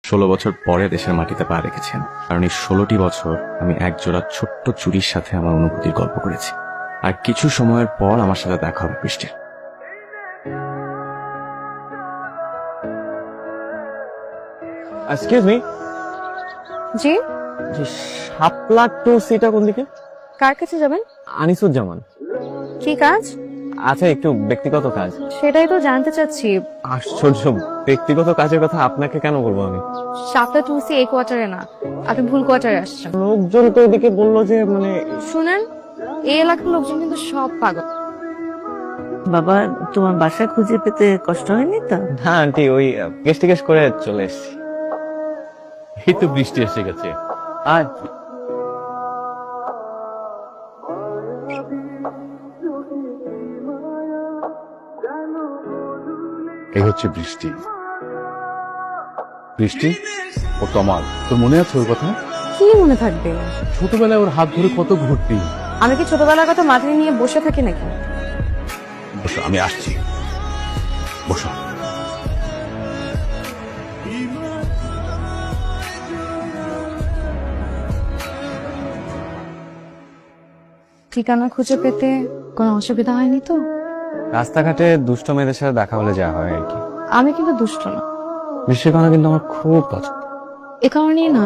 16 বছর পরে দেশের মাটিতে পা রেখেছেন, কারণ এই 16টি বছর আমি একজোড়া ছোট্ট চুরির সাথে আমার অনুভূতির গল্প করেছি। আর কিছু সময়ের পর আমার সাথে দেখা হবে বৃষ্টির। Excuse me. জি, শাপলা টু সিটা কোন দিকে? কার কাছে যাবেন? আনিসুজ্জামান। কি কাজ? আচ্ছা, একটু ব্যক্তিগত কাজ। সেটাই তো জানতে চাচ্ছি। আশ্চর্য, ব্যক্তিগত কাজের কথা আপনাকে কেন বলবো আমি? সাতটা টুসি এই কোয়ার্টারে না, আপনি ভুল কোয়ার্টারে আসছেন। লোকজন তো এদিকে বললো যে মানে শুনেন, এই এলাকার লোকজন কিন্তু সব পাগল। বাবা, তোমার বাসা খুঁজে পেতে কষ্ট হয়নি তো? না আন্টি, ওই টিকেশ করে চলে এসেছি। এই তো বৃষ্টি এসে গেছে। আর এই হচ্ছে বৃষ্টি। বৃষ্টি, ও তমাল, তোর মনে আছে ওর কথা? কি মনে থাকবে? ছোটবেলায় ওর হাত ধরে কত ঘুরতি। আমি কি ছোটবেলার কথা মাথায় নিয়ে বসে থাকি নাকি? বসো, আমি আসছি। বসো। ঠিকানা খুঁজে পেতে কোনো অসুবিধা হয়নি তো? রাস্তাঘাটে দুষ্ট মেয়েদের সাথে দেখা হলে যা হয় আর কি। আমি কিন্তু দুষ্ট না, বৃষ্টির কথা কিন্তু আমার খুব পছন্দ। এ কারণেই না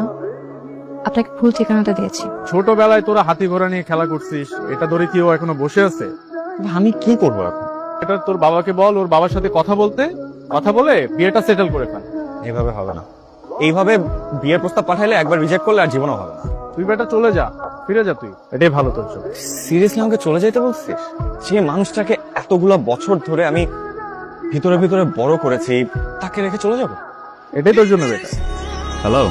আপনাকে ভুল ঠিকানাটা দিয়েছি। ছোটবেলায় তোরা হাতি ঘোড়া নিয়ে খেলা করছিস, এটা ধরে কি ও এখনো বসে আছে? আমি কি করবো এখন? এটা তোর বাবাকে বল, ওর বাবার সাথে কথা বলে বিয়েটা সেটেল করে ফেল। এইভাবে হবে না। এইভাবে বিয়ের প্রস্তাব পাঠাইলে একবার রিজেক্ট করলে আর জীবনও হবে না। তুই বেটা চলে যা, ফিরে যা তুই, এটাই ভালো তোর জন্য। সিরিয়াসলি আমাকে চলে যেতে বলছিস? যে মানুষটাকে এতগুলো বছর ধরে আমি ভিতরে ভিতরে বড় করেছি, তাকে রেখে চলে যাব? এটাই তোর জন্য বেটা। হ্যালো,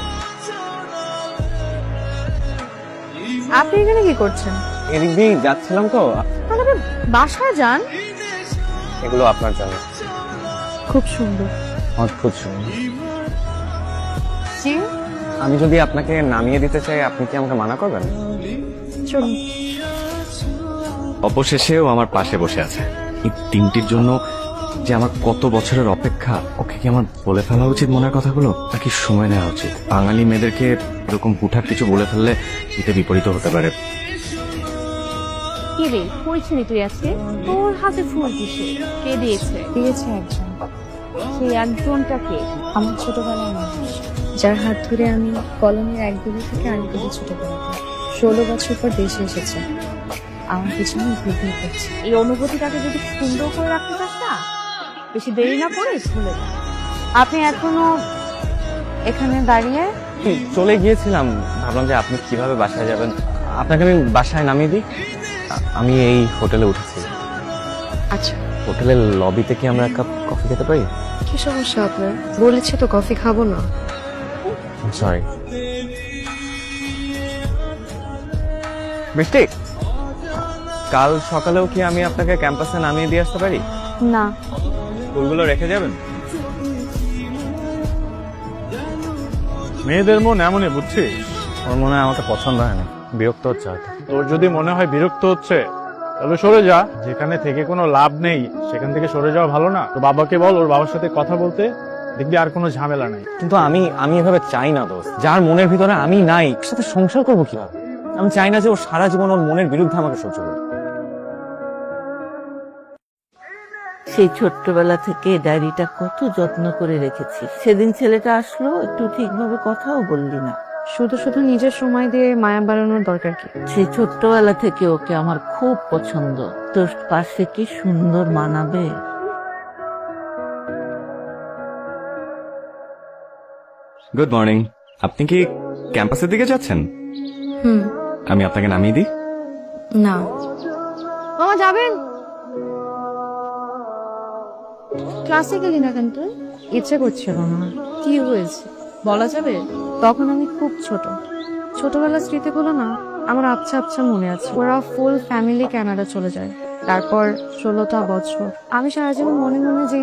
আপনি এখানে কি করছেন? এদিক দিয়ে যাচ্ছিলাম তো। তাহলে বাসায় যান। এগুলো আপনার জন্য। খুব সুন্দর। অদ্ভুত সুন্দর। জি, আমি যদি আপনাকে নামিয়ে দিতে চাই, আপনি কি আমাকে মানা করবেন? চলুন। অবশেষেও আমার পাশে বসে আছে। এই দিনটির জন্য যে আমার কত বছরের অপেক্ষা, ওকে কি আমার বলে ফেলা উচিত মনের কথাগুলো, নাকি সময় নেওয়া উচিত? বাঙালি মেয়েদেরকে এরকম হুঠাৎ কিছু বলে ফেললে এতে বিপরীত হতে পারে। কি রে, পরিচিনি তুই আজকে? তোর হাতে ফুল কিসে? কে দিয়েছে? দিয়েছে একজন, সেই একজনটা কে? আমার ছোটবেলার মানুষ, যার হাত ধরে আমি কলোনির এক গলি থেকে আরেক গলি ছুটে বেড়াতাম। 16 বছর পর দেশে এসেছে, আমার পিছনে ঘুরঘুর করছে। এই অনুভূতিটাকে যদি সুন্দর করে রাখতে চাস না, বেশি দেরি না করে চলে যা। আপনি এখনো এখানে দাঁড়িয়ে? চলে গিয়েছিলাম, ভাবলাম যে আপনি কিভাবে বাসায় যাবেন। আপনাকে আমি বাসায় নামিয়ে দিই। আমি এই হোটেলে উঠেছি। আচ্ছা, হোটেলের লবিতে কি আমরা এক কাপ কফি খেতে পারি? কি সমস্যা আপনার? বলেছি তো কফি খাবো না। সরি। বৃষ্টি, কাল সকালেও কি আমি আপনাকে ক্যাম্পাসে নামিয়ে দিয়ে আসতে পারি? না। ফুলগুলো রেখে যাবেন? মেয়েদের মন এমনই, বুঝছিস? ওর মনে হয় আমাকে পছন্দ হয় না, বিরক্ত হচ্ছে হয়তো। তোর যদি মনে হয় বিরক্ত হচ্ছে, তাহলে সরে যা। যেখানে থেকে কোনো লাভ নেই সেখান থেকে সরে যাওয়া ভালো না? তো বাবাকে বল ওর বাবার সাথে কথা বলতে, দেখবি আর কোনো ঝামেলা নাই। কিন্তু আমি এভাবে চাই না দোস্ত। যার মনের ভিতরে আমি নাই, ওর সাথে সংসার করবো কিভাবে? আমি চাই না যে ও সারা জীবন ওর মনের বিরুদ্ধে আমাকে সহ্য করবে। সেই ছোট্টবেলা থেকে ডায়েরিটা কত যত্ন করে রেখেছি। সেদিন ছেলেটা আসলো, একটু ঠিকভাবে কথাও বললি না। শুধু শুধু নিজের সময় দিয়ে মায়া বাড়ানোর দরকার কি? সেই ছোট্টবেলা থেকে ওকে আমার খুব পছন্দ। তোর পাশে কি সুন্দর মানাবে। Good morning. আপনি কি ক্যাম্পাসের দিকে যাচ্ছেন? আমি আপনাকে নামিয়ে দিই। না। মামা যাবেন? ক্লাসে গেলি না কেন তুই? ইচ্ছে করছিল না। কি হয়েছে বলা যাবে? তখন আমি খুব ছোট, ছোটবেলার স্মৃতিগুলো না আমার আবছা আবছা মনে আছে। ওরা ফুল ফ্যামিলি কানাডা চলে যায়, তারপর 16টা বছর আমি সারা জীবন মনে মনে যে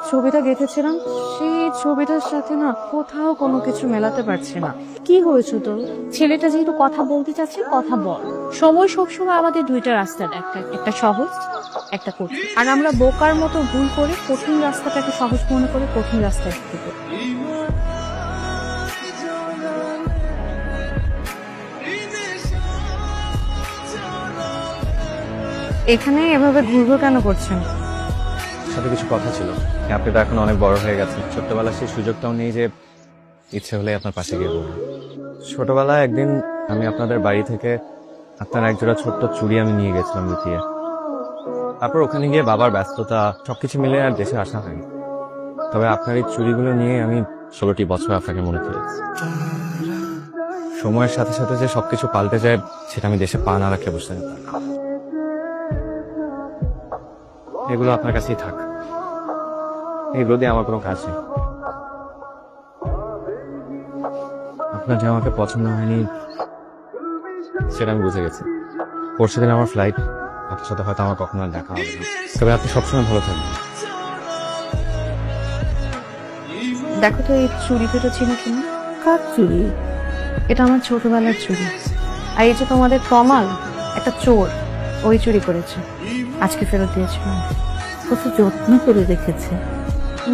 ছবিটা গেঁথেছিলাম, সেই ছবিটার সাথে না কোথাও কোনো কিছু মেলাতে পারছি না। কি হয়েছে তোর? ছেলেটা যেহেতু কথা বলতে চাচ্ছে, কথা বল। সময় সবসময় আমাদের দুইটা রাস্তা দেখায়, একটা সহজ, একটা কঠিন। আর আমরা বোকার মতো ভুল করে কঠিন রাস্তাটাকে সহজ মনে করে কঠিন রাস্তায় ঢুকে পড়ি। এখানে এভাবে ঘুরঘুর কেন করছেন? সাথে কিছু কথা ছিল। আপনি তো এখন অনেক বড় হয়ে গেছেন, ছোট্টবেলায় সেই সুযোগটাও নেই যে ইচ্ছে হলে আপনার পাশে গিয়ে বলবো। ছোটবেলায় একদিন আমি আপনাদের বাড়ি থেকে আপনার একজোড়া ছোট্ট চুড়ি আমি নিয়ে গেছিলাম লুকিয়ে। তারপর ওখানে গিয়ে বাবার ব্যস্ততা সবকিছু মিলে আর দেশে আসা হয়নি। তবে আপনার এই চুড়িগুলো নিয়ে আমি 16টি বছর আপনাকে মনে করেছি। সময়ের সাথে সাথে যে সবকিছু পাল্টে যায় সেটা আমি দেশে পা না রাখলে বুঝতে পারি না। এগুলো আপনার কাছেই থাক, এগুলো দিয়ে আমার কোনো কাজ নেই। আপনার যে আমাকে পছন্দ হয়নি সেটা আমি বুঝে গেছি। পরশু দিন আমার ফ্লাইট, আপনার সাথে হয়তো আমার কখনো আর দেখা হবে না। তবে আপনি সবসময় ভালো থাকবেন। দেখো তো এই চুড়ি দুটো ছিল কিনা। কার চুরি? এটা আমার ছোটবেলার চুড়ি। আর এই যে তোমাদের তমাল, একটা চোর, ওই চুরি করেছে, আজকে ফেরত দিয়েছিল। কত যত্ন করে রেখেছে।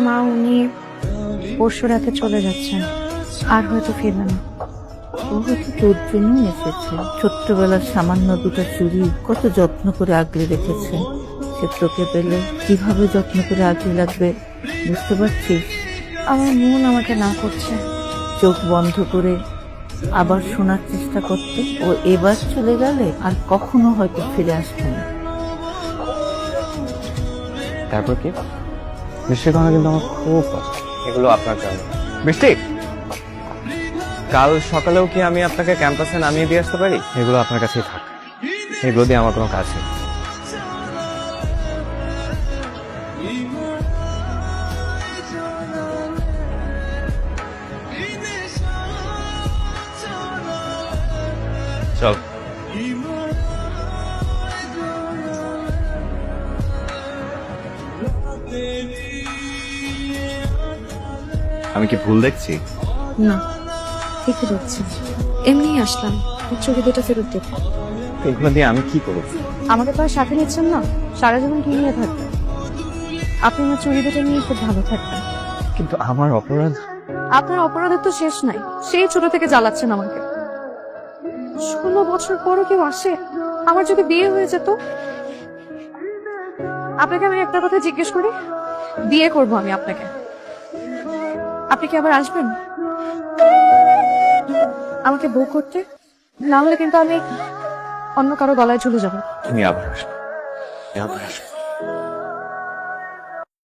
মা উনি পরশু রাতে চলে যাচ্ছেন, আর হয়তো ফিরবে না। ও হয়তো তোর জন্যই এসেছে। ছোট্টবেলার সামান্য দুটো চুড়ি কত যত্ন করে আগলে রেখেছে। সে তোকে পেলে কিভাবে যত্ন করে আগলে রাখবে বুঝতে পারছিস? আমার মন আমাকে না করছে। চোখ বন্ধ করে আবার শোনার চেষ্টা করতে। ও এবার চলে গেলে আর কখনো হয়তো ফিরে আসবে না। তারপর কি? বৃষ্টির কথা কিন্তু আমার খুব পছন্দ। এগুলো আপনার জন্য। বৃষ্টি, কাল সকালেও কি আমি আপনাকে ক্যাম্পাসে নামিয়ে দিয়ে আসতে পারি? এগুলো আপনার কাছেই থাক, এগুলো দিয়ে আমার কোনো কাজ নেই। চল। আমি কি ভুল দেখছি? না, ঠিকই দেখছি। এমনি আসলাম, চুড়ি দুটো ফেরত দেব। এগুলো দিয়ে আমি কি করব? আমাকে তো আর সাথে নিচ্ছেন না, সারা জীবন কি নিয়ে থাকবেন? আপনি আমার চুড়ি দুটো নিয়ে খুব ভালো থাকবেন। কিন্তু আমার অপরাধ। আপনার অপরাধের তো শেষ নাই, সেই ছোট থেকে জ্বালাচ্ছেন আমাকে। 16 বছর পরও কেউ আসে? আমার যদি বিয়ে হয়ে যেত। আপনাকে আমি একটা কথা জিজ্ঞেস করি, বিয়ে করব আমি আপনাকে, আপনি কি আবার আসবেন আমাকে বউ করতে? না হলে কিন্তু আমি অন্য কারো গলায় ঝুলে যাবো। তুমি আবার আসবে, আবার আসবে।